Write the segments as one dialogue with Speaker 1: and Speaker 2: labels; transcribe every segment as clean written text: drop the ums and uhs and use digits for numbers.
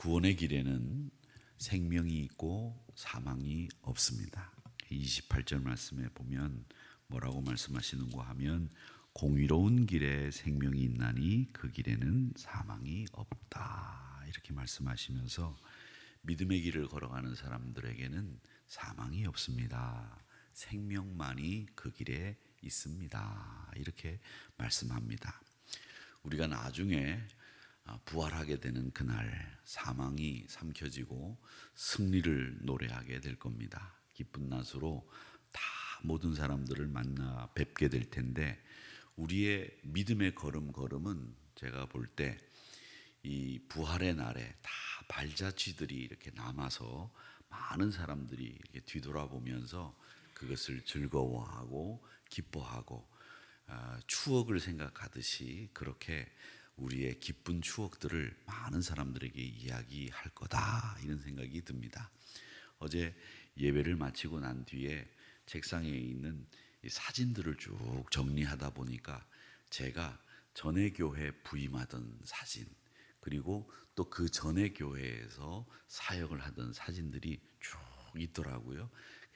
Speaker 1: 구원의 길에는 생명이 있고 사망이 없습니다. 28절 말씀에 보면 뭐라고 말씀하시는고 하면 공의로운 길에 생명이 있나니 그 길에는 사망이 없다. 이렇게 말씀하시면서 믿음의 길을 걸어가는 사람들에게는 사망이 없습니다. 생명만이 그 길에 있습니다. 이렇게 말씀합니다. 우리가 나중에 부활하게 되는 그날 사망이 삼켜지고 승리를 노래하게 될 겁니다. 기쁜 낫으로 다 모든 사람들을 만나 뵙게 될 텐데 우리의 믿음의 걸음은 제가 볼 때 이 부활의 날에 다 발자취들이 이렇게 남아서 많은 사람들이 이렇게 뒤돌아보면서 그것을 즐거워하고 기뻐하고 추억을 생각하듯이 그렇게 우리의 기쁜 추억들을 많은 사람들에게 이야기할 거다 이런 생각이 듭니다. 어제 예배를 마치고 난 뒤에 책상에 있는 이 사진들을 쭉 정리하다 보니까 제가 전에 교회 부임하던 사진 그리고 또 그 전에 교회에서 사역을 하던 사진들이 쭉 있더라고요.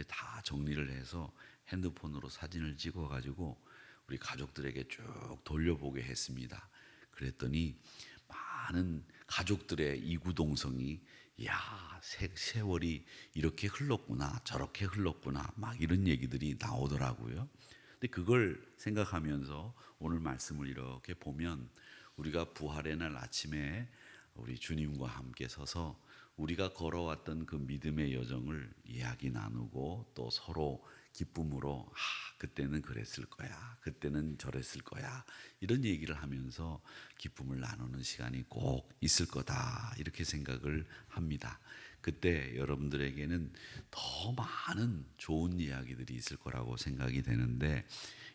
Speaker 1: 다 정리를 해서 핸드폰으로 사진을 찍어가지고 우리 가족들에게 쭉 돌려보게 했습니다. 그랬더니 많은 가족들의 이구동성이 야, 세월이 이렇게 흘렀구나 저렇게 흘렀구나 막 이런 얘기들이 나오더라고요. 근데 그걸 생각하면서 오늘 말씀을 이렇게 보면 우리가 부활의 날 아침에 우리 주님과 함께 서서 우리가 걸어왔던 그 믿음의 여정을 이야기 나누고 또 서로 기쁨으로 그때는 그랬을 거야 그때는 저랬을 거야 이런 얘기를 하면서 기쁨을 나누는 시간이 꼭 있을 거다 이렇게 생각을 합니다. 그때 여러분들에게는 더 많은 좋은 이야기들이 있을 거라고 생각이 되는데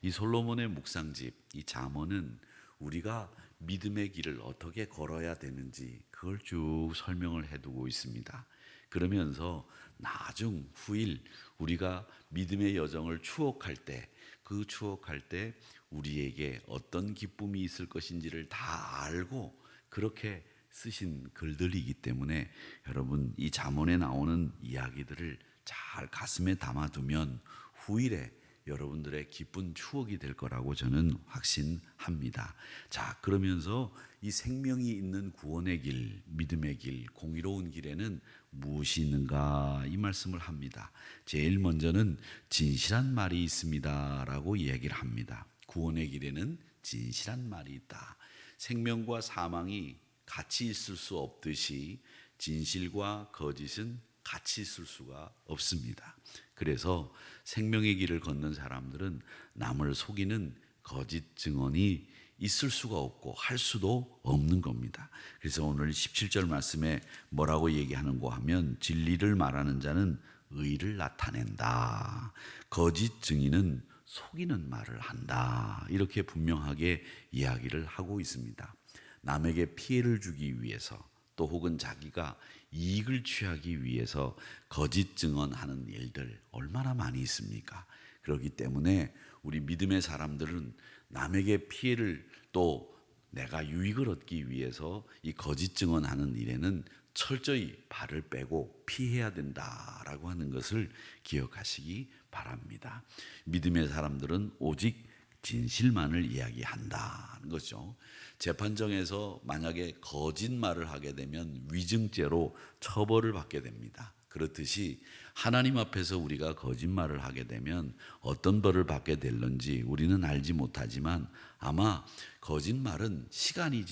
Speaker 1: 이 솔로몬의 묵상집 이 잠언은 우리가 믿음의 길을 어떻게 걸어야 되는지 그걸 쭉 설명을 해두고 있습니다. 그러면서 나중 후일 우리가 믿음의 여정을 추억할 때 그 추억할 때 우리에게 어떤 기쁨이 있을 것인지를 다 알고 그렇게 쓰신 글들이기 때문에 여러분 이 잠언에 나오는 이야기들을 잘 가슴에 담아두면 후일에 여러분들의 기쁜 추억이 될 거라고 저는 확신합니다. 자, 그러면서 이 생명이 있는 구원의 길, 믿음의 길, 공의로운 길에는 무엇이 있는가 이 말씀을 합니다. 제일 먼저는 진실한 말이 있습니다 라고 이야기를 합니다. 구원의 길에는 진실한 말이 있다. 생명과 사망이 같이 있을 수 없듯이 진실과 거짓은 같이 있을 수가 없습니다. 그래서 생명의 길을 걷는 사람들은 남을 속이는 거짓 증언이 있을 수가 없고 할 수도 없는 겁니다. 그래서 오늘 17절 말씀에 뭐라고 얘기하는고 하면 진리를 말하는 자는 의를 나타낸다. 거짓 증인은 속이는 말을 한다. 이렇게 분명하게 이야기를 하고 있습니다. 남에게 피해를 주기 위해서 또 혹은 자기가 이익을 취하기 위해서 거짓 증언하는 일들 얼마나 많이 있습니까? 그렇기 때문에 우리 믿음의 사람들은 남에게 피해를 또 내가 유익을 얻기 위해서 이 거짓 증언하는 일에는 철저히 발을 빼고 피해야 된다라고 하는 것을 기억하시기 바랍니다. 믿음의 사람들은 오직 진실만을 이야기한다는 거죠. 재판정에서 만약에 거짓말을 하게 되면 위증죄로 처벌을 받게 됩니다. 그렇듯이 하나님 앞에서 우리가 거짓말을 하게 되면 어떤 벌을 받게 될런지 우리는 알지 못하지만 아마 거짓말은 시간이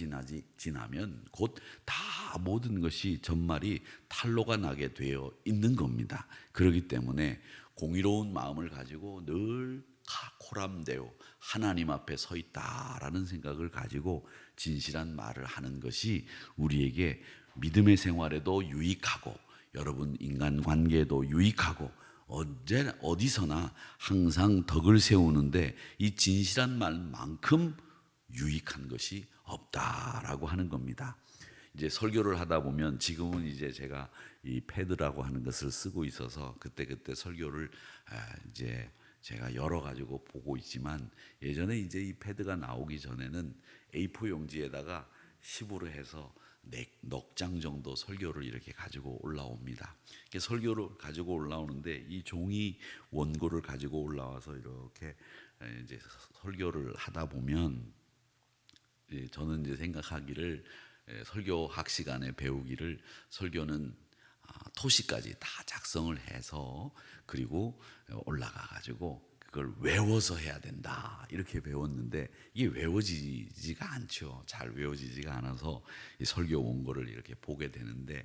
Speaker 1: 지나면 곧 다 모든 것이 전말이 탄로가 나게 되어 있는 겁니다. 그렇기 때문에 공의로운 마음을 가지고 늘 코람되어 하나님 앞에 서 있다라는 생각을 가지고 진실한 말을 하는 것이 우리에게 믿음의 생활에도 유익하고 여러분 인간관계에도 유익하고 어디서나 항상 덕을 세우는데 이 진실한 말만큼 유익한 것이 없다라고 하는 겁니다. 이제 설교를 하다 보면 지금은 이제 제가 이 패드라고 하는 것을 쓰고 있어서 그때 설교를 이제 제가 열어가지고 보고 있지만 예전에 이제 이 패드가 나오기 전에는 A4 용지에다가 10으로 해서 넉 장 정도 설교를 이렇게 가지고 올라옵니다. 설교를 가지고 올라오는데 이 종이 원고를 가지고 올라와서 이렇게 이제 설교를 하다 보면 저는 이제 생각하기를 설교학 시간에 배우기를 설교는 토시까지 다 작성을 해서 그리고 올라가 가지고 그걸 외워서 해야 된다 이렇게 배웠는데 이게 외워지지가 않죠. 잘 외워지지가 않아서 이 설교 원고를 이렇게 보게 되는데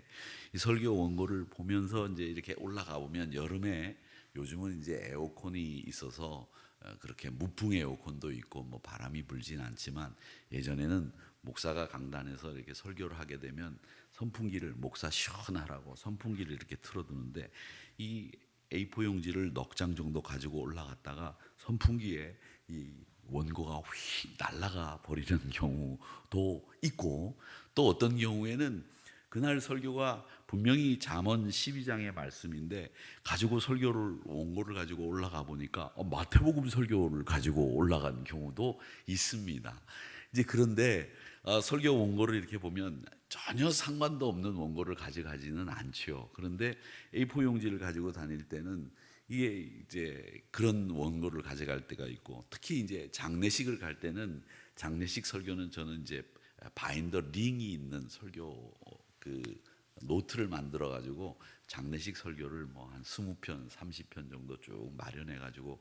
Speaker 1: 이 설교 원고를 보면서 이제 이렇게 올라가 보면 여름에 요즘은 이제 에어컨이 있어서 그렇게 무풍 에어컨도 있고 뭐 바람이 불진 않지만 예전에는 목사가 강단에서 이렇게 설교를 하게 되면 선풍기를 목사 시원하라고 선풍기를 이렇게 틀어두는데 이 A4 용지를 넉 장 정도 가지고 올라갔다가 선풍기에 이 원고가 휙 날아가 버리는 경우도 있고 또 어떤 경우에는 그날 설교가 분명히 잠언 12장의 말씀인데 가지고 설교를 원고를 가지고 올라가 보니까 마태복음 설교를 가지고 올라간 경우도 있습니다. 이제 그런데 설교 원고를 이렇게 보면 전혀 상관도 없는 원고를 가져가지는 않죠. 그런데 A4 용지를 가지고 다닐 때는 이게 이제 그런 원고를 가져갈 때가 있고 특히 이제 장례식을 갈 때는 장례식 설교는 저는 이제 바인더 링이 있는 설교 그 노트를 만들어 가지고 장례식 설교를 뭐 한 20편, 30편 정도 쭉 마련해 가지고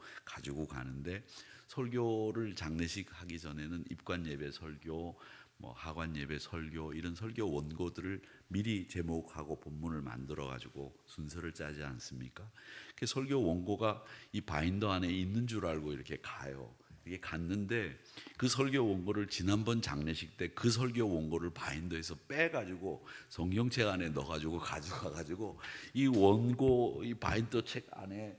Speaker 1: 가는데 설교를 장례식 하기 전에는 입관 예배 설교, 뭐 하관 예배 설교 이런 설교 원고들을 미리 제목하고 본문을 만들어 가지고 순서를 짜지 않습니까? 그 설교 원고가 이 바인더 안에 있는 줄 알고 이렇게 가요. 이게 갔는데 그 설교 원고를 지난번 장례식 때 그 설교 원고를 바인더에서 빼가지고 성경책 안에 넣어가지고 가져가가지고 이 원고 이 바인더 책 안에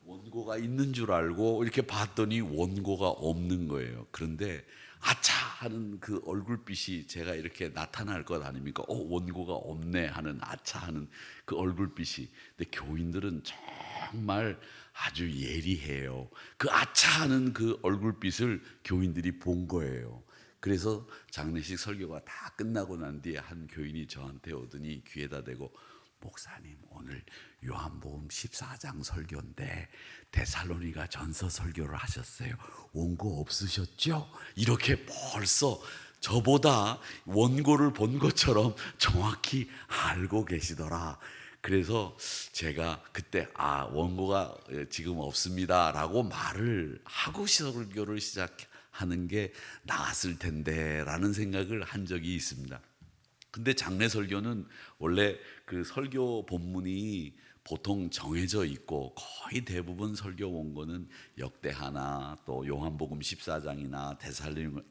Speaker 1: 원고가 있는 줄 알고 이렇게 봤더니 원고가 없는 거예요. 그런데 아차 하는 그 얼굴빛이 제가 이렇게 나타날 것 아닙니까? 원고가 없네 하는 아차 하는 그 얼굴빛이. 근데 교인들은 정말 아주 예리해요. 그 아차 하는 그 얼굴빛을 교인들이 본 거예요. 그래서 장례식 설교가 다 끝나고 난 뒤에 한 교인이 저한테 오더니 귀에다 대고 목사님 오늘 요한복음 14장 설교인데 데살로니가 전서 설교를 하셨어요. 원고 없으셨죠? 이렇게 벌써 저보다 원고를 본 것처럼 정확히 알고 계시더라. 그래서 제가 그때 원고가 지금 없습니다 라고 말을 하고 설교를 시작하는 게 나았을 텐데 라는 생각을 한 적이 있습니다. 근데 장례 설교는 원래 그 설교 본문이 보통 정해져 있고 거의 대부분 설교 원고는 역대하나 또 요한복음 14장이나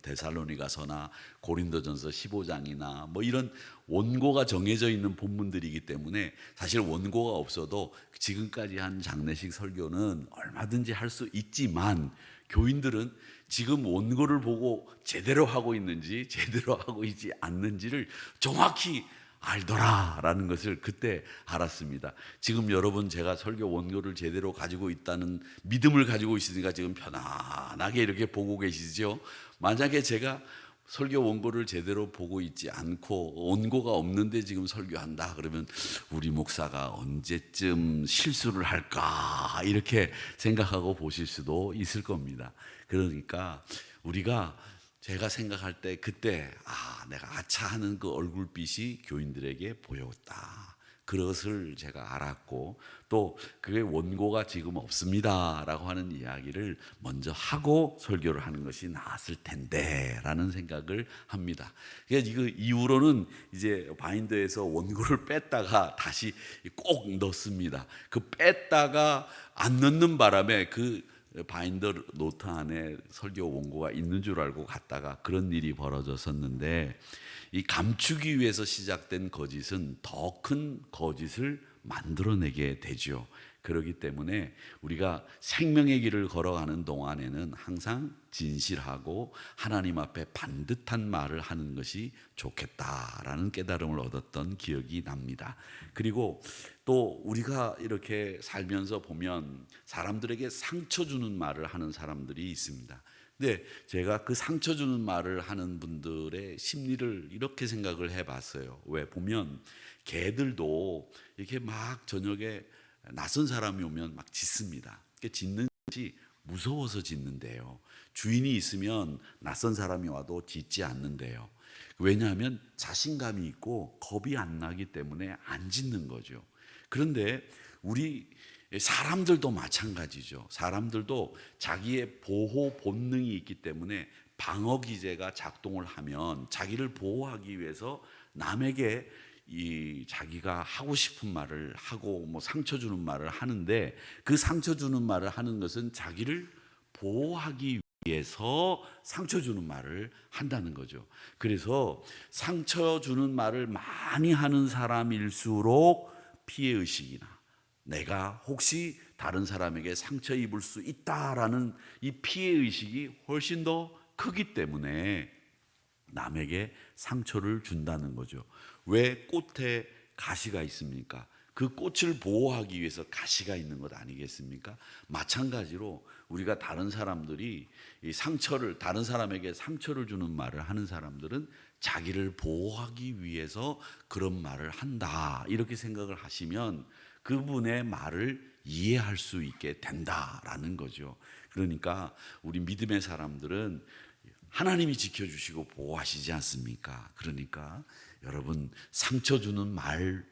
Speaker 1: 데살로니가서나 고린도전서 15장이나 뭐 이런 원고가 정해져 있는 본문들이기 때문에 사실 원고가 없어도 지금까지 한 장례식 설교는 얼마든지 할 수 있지만 교인들은 지금 원고를 보고 제대로 하고 있는지 제대로 하고 있지 않는지를 정확히 알더라라는 것을 그때 알았습니다. 지금 여러분 제가 설교 원고를 제대로 가지고 있다는 믿음을 가지고 있으니까 지금 편안하게 이렇게 보고 계시죠. 만약에 제가 설교 원고를 제대로 보고 있지 않고 원고가 없는데 지금 설교한다 그러면 우리 목사가 언제쯤 실수를 할까 이렇게 생각하고 보실 수도 있을 겁니다. 그러니까 우리가 제가 생각할 때 그때 내가 아차하는 그 얼굴빛이 교인들에게 보였다. 그것을 제가 알았고 또 그게 원고가 지금 없습니다 라고 하는 이야기를 먼저 하고 설교를 하는 것이 나았을 텐데 라는 생각을 합니다. 그러니까 이거 이후로는 이제 바인더에서 원고를 뺐다가 다시 꼭 넣습니다. 그 뺐다가 안 넣는 바람에 그 바인더 노트 안에 설교 원고가 있는 줄 알고 갔다가 그런 일이 벌어졌었는데 이 감추기 위해서 시작된 거짓은 더 큰 거짓을 만들어내게 되죠. 그렇기 때문에 우리가 생명의 길을 걸어가는 동안에는 항상 진실하고 하나님 앞에 반듯한 말을 하는 것이 좋겠다라는 깨달음을 얻었던 기억이 납니다. 그리고 또 우리가 이렇게 살면서 보면 사람들에게 상처 주는 말을 하는 사람들이 있습니다. 근데 제가 그 상처 주는 말을 하는 분들의 심리를 이렇게 생각을 해봤어요. 왜 보면 개들도 이렇게 막 저녁에 낯선 사람이 오면 막 짖습니다. 짖는 것이 무서워서 짖는데요. 주인이 있으면 낯선 사람이 와도 짖지 않는데요. 왜냐하면 자신감이 있고 겁이 안 나기 때문에 안 짖는 거죠. 그런데 우리 사람들도 마찬가지죠. 사람들도 자기의 보호 본능이 있기 때문에 방어 기제가 작동을 하면 자기를 보호하기 위해서 남에게 이 자기가 하고 싶은 말을 하고 뭐 상처 주는 말을 하는데, 그 상처 주는 말을 하는 것은 자기를 보호하기 위해서 상처 주는 말을 한다는 거죠. 그래서 상처 주는 말을 많이 하는 사람일수록 피해 의식이나 내가 혹시 다른 사람에게 상처 입을 수 있다라는 이 피해 의식이 훨씬 더 크기 때문에 남에게 상처를 준다는 거죠. 왜 꽃에 가시가 있습니까? 그 꽃을 보호하기 위해서 가시가 있는 것 아니겠습니까? 마찬가지로 우리가 다른 사람들이 이 상처를, 다른 사람에게 상처를 주는 말을 하는 사람들은 자기를 보호하기 위해서 그런 말을 한다, 이렇게 생각을 하시면 그분의 말을 이해할 수 있게 된다라는 거죠. 그러니까 우리 믿음의 사람들은 하나님이 지켜주시고 보호하시지 않습니까? 그러니까 여러분, 상처 주는 말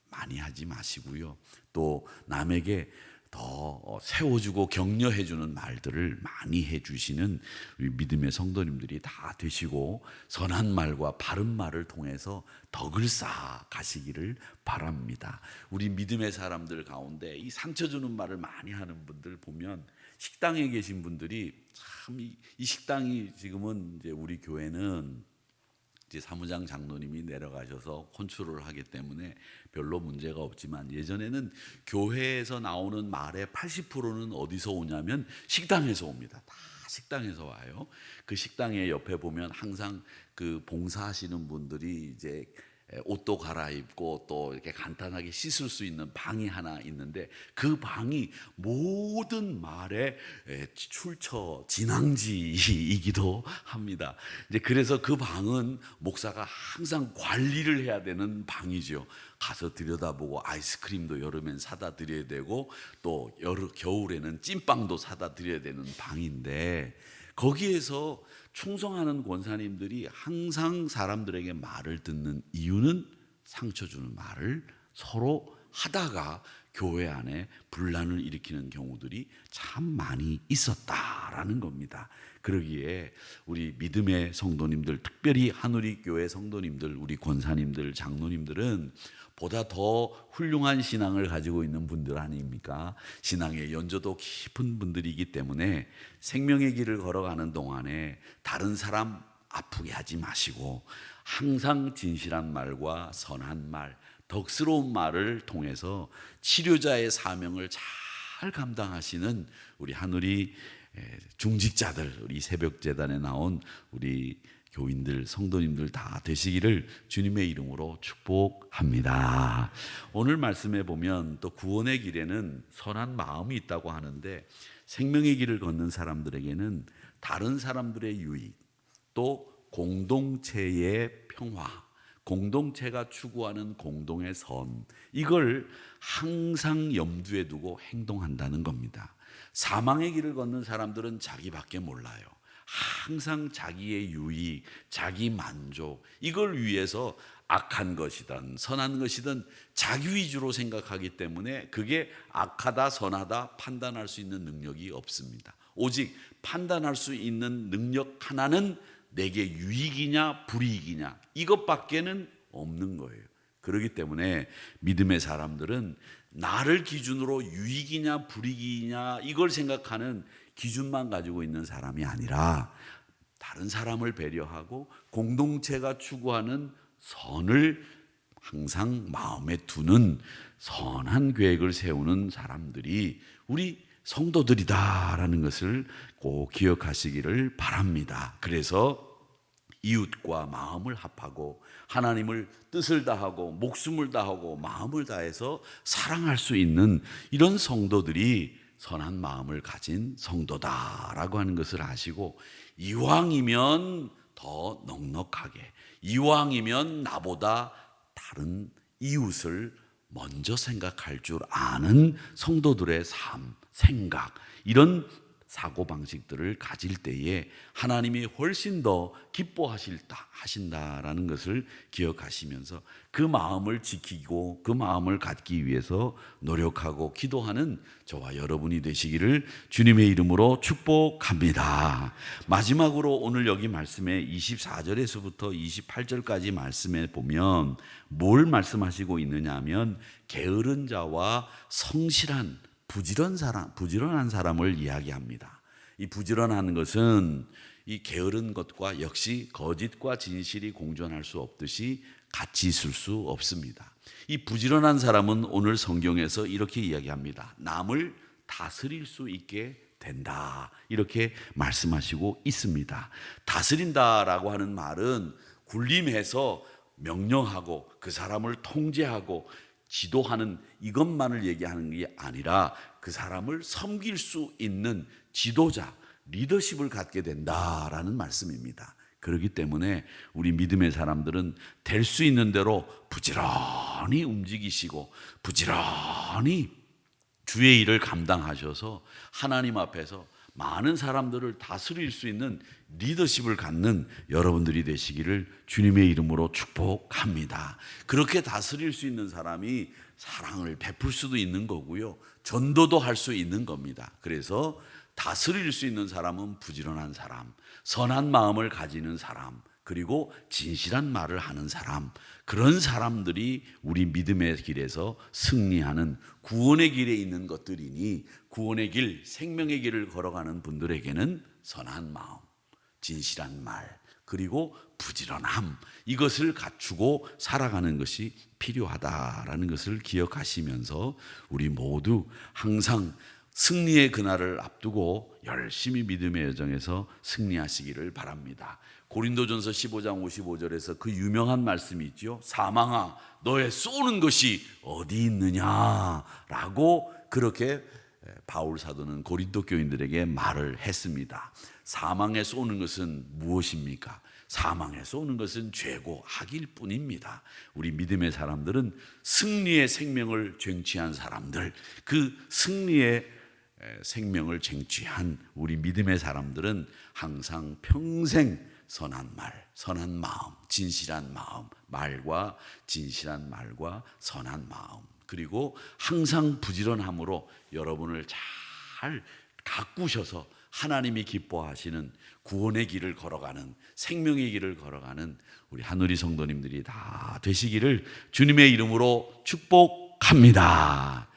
Speaker 1: 많이 하지 마시고요. 또 남에게 더 세워주고 격려해주는 말들을 많이 해주시는 우리 믿음의 성도님들이 다 되시고, 선한 말과 바른 말을 통해서 덕을 쌓아 가시기를 바랍니다. 우리 믿음의 사람들 가운데 이 상처 주는 말을 많이 하는 분들 보면, 식당에 계신 분들이 참 이 식당이 지금은 이제 우리 교회는 이제 사무장 장로님이 내려가셔서 컨트롤을 하기 때문에 별로 문제가 없지만, 예전에는 교회에서 나오는 말의 80%는 어디서 오냐면 식당에서 옵니다. 다 식당에서 와요. 그 식당의 옆에 보면 항상 그 봉사하시는 분들이 이제 옷도 갈아입고 또 이렇게 간단하게 씻을 수 있는 방이 하나 있는데, 그 방이 모든 말의 출처 진앙지이기도 합니다. 이제 그래서 그 방은 목사가 항상 관리를 해야 되는 방이죠. 가서 들여다보고 아이스크림도 여름엔 사다 드려야 되고, 또 겨울에는 찐빵도 사다 드려야 되는 방인데, 거기에서 충성하는 권사님들이 항상 사람들에게 말을 듣는 이유는 상처 주는 말을 서로 하다가 교회 안에 분란을 일으키는 경우들이 참 많이 있었다라는 겁니다. 그러기에 우리 믿음의 성도님들, 특별히 한우리 교회 성도님들, 우리 권사님들, 장로님들은 보다 더 훌륭한 신앙을 가지고 있는 분들 아닙니까? 신앙의 연조도 깊은 분들이기 때문에 생명의 길을 걸어가는 동안에 다른 사람 아프게 하지 마시고, 항상 진실한 말과 선한 말, 덕스러운 말을 통해서 치료자의 사명을 잘 감당하시는 우리 한우리 중직자들, 우리 새벽재단에 나온 우리 교인들, 성도님들 다 되시기를 주님의 이름으로 축복합니다. 오늘 말씀에 보면 또 구원의 길에는 선한 마음이 있다고 하는데, 생명의 길을 걷는 사람들에게는 다른 사람들의 유익, 또 공동체의 평화, 공동체가 추구하는 공동의 선, 이걸 항상 염두에 두고 행동한다는 겁니다. 사망의 길을 걷는 사람들은 자기밖에 몰라요. 항상 자기의 유익, 자기 만족, 이걸 위해서 악한 것이든 선한 것이든 자기 위주로 생각하기 때문에 그게 악하다 선하다 판단할 수 있는 능력이 없습니다. 오직 판단할 수 있는 능력 하나는 내게 유익이냐 불이익이냐, 이것밖에는 없는 거예요. 그렇기 때문에 믿음의 사람들은 나를 기준으로 유익이냐 불이익이냐 이걸 생각하는 기준만 가지고 있는 사람이 아니라, 다른 사람을 배려하고 공동체가 추구하는 선을 항상 마음에 두는 선한 계획을 세우는 사람들이 우리 성도들이다라는 것을 꼭 기억하시기를 바랍니다. 그래서 이웃과 마음을 합하고 하나님을 뜻을 다하고 목숨을 다하고 마음을 다해서 사랑할 수 있는 이런 성도들이 선한 마음을 가진 성도다라고 하는 것을 아시고, 이왕이면 더 넉넉하게, 이왕이면 나보다 다른 이웃을 먼저 생각할 줄 아는 성도들의 삶, 생각, 이런 사고방식들을 가질 때에 하나님이 훨씬 더 기뻐하신다라는 것을 기억하시면서 그 마음을 지키고 그 마음을 갖기 위해서 노력하고 기도하는 저와 여러분이 되시기를 주님의 이름으로 축복합니다. 마지막으로 오늘 여기 말씀에 24절에서부터 28절까지 말씀에 보면 뭘 말씀하시고 있느냐 하면 게으른 자와 성실한 부지런한 사람을 이야기합니다. 이 부지런한 것은 이 게으른 것과 역시 거짓과 진실이 공존할 수 없듯이 같이 있을 수 없습니다. 이 부지런한 사람은 오늘 성경에서 이렇게 이야기합니다. 남을 다스릴 수 있게 된다, 이렇게 말씀하시고 있습니다. 다스린다라고 하는 말은 군림해서 명령하고 그 사람을 통제하고 지도하는 이것만을 얘기하는 게 아니라 그 사람을 섬길 수 있는 지도자, 리더십을 갖게 된다라는 말씀입니다. 그렇기 때문에 우리 믿음의 사람들은 될 수 있는 대로 부지런히 움직이시고 부지런히 주의 일을 감당하셔서 하나님 앞에서 많은 사람들을 다스릴 수 있는 리더십을 갖는 여러분들이 되시기를 주님의 이름으로 축복합니다. 그렇게 다스릴 수 있는 사람이 사랑을 베풀 수도 있는 거고요, 전도도 할 수 있는 겁니다. 그래서 다스릴 수 있는 사람은 부지런한 사람, 선한 마음을 가지는 사람, 그리고 진실한 말을 하는 사람, 그런 사람들이 우리 믿음의 길에서 승리하는 구원의 길에 있는 것들이니, 구원의 길, 생명의 길을 걸어가는 분들에게는 선한 마음, 진실한 말, 그리고 부지런함, 이것을 갖추고 살아가는 것이 필요하다라는 것을 기억하시면서 우리 모두 항상 승리의 그날을 앞두고 열심히 믿음의 여정에서 승리하시기를 바랍니다. 고린도전서 15장 55절에서 그 유명한 말씀이 있죠. 사망아, 너의 쏘는 것이 어디 있느냐라고 그렇게 바울 사도는 고린도 교인들에게 말을 했습니다. 사망에 쏘는 것은 무엇입니까? 사망에 쏘는 것은 죄고 악일 뿐입니다. 우리 믿음의 사람들은 승리의 생명을 쟁취한 사람들, 그 승리의 생명을 쟁취한 우리 믿음의 사람들은 항상 평생 선한 말, 선한 마음, 진실한 마음, 말과 진실한 말과 선한 마음, 그리고 항상 부지런함으로 여러분을 잘 가꾸셔서 하나님이 기뻐하시는 구원의 길을 걸어가는, 생명의 길을 걸어가는 우리 하늘이 성도님들이 다 되시기를 주님의 이름으로 축복합니다.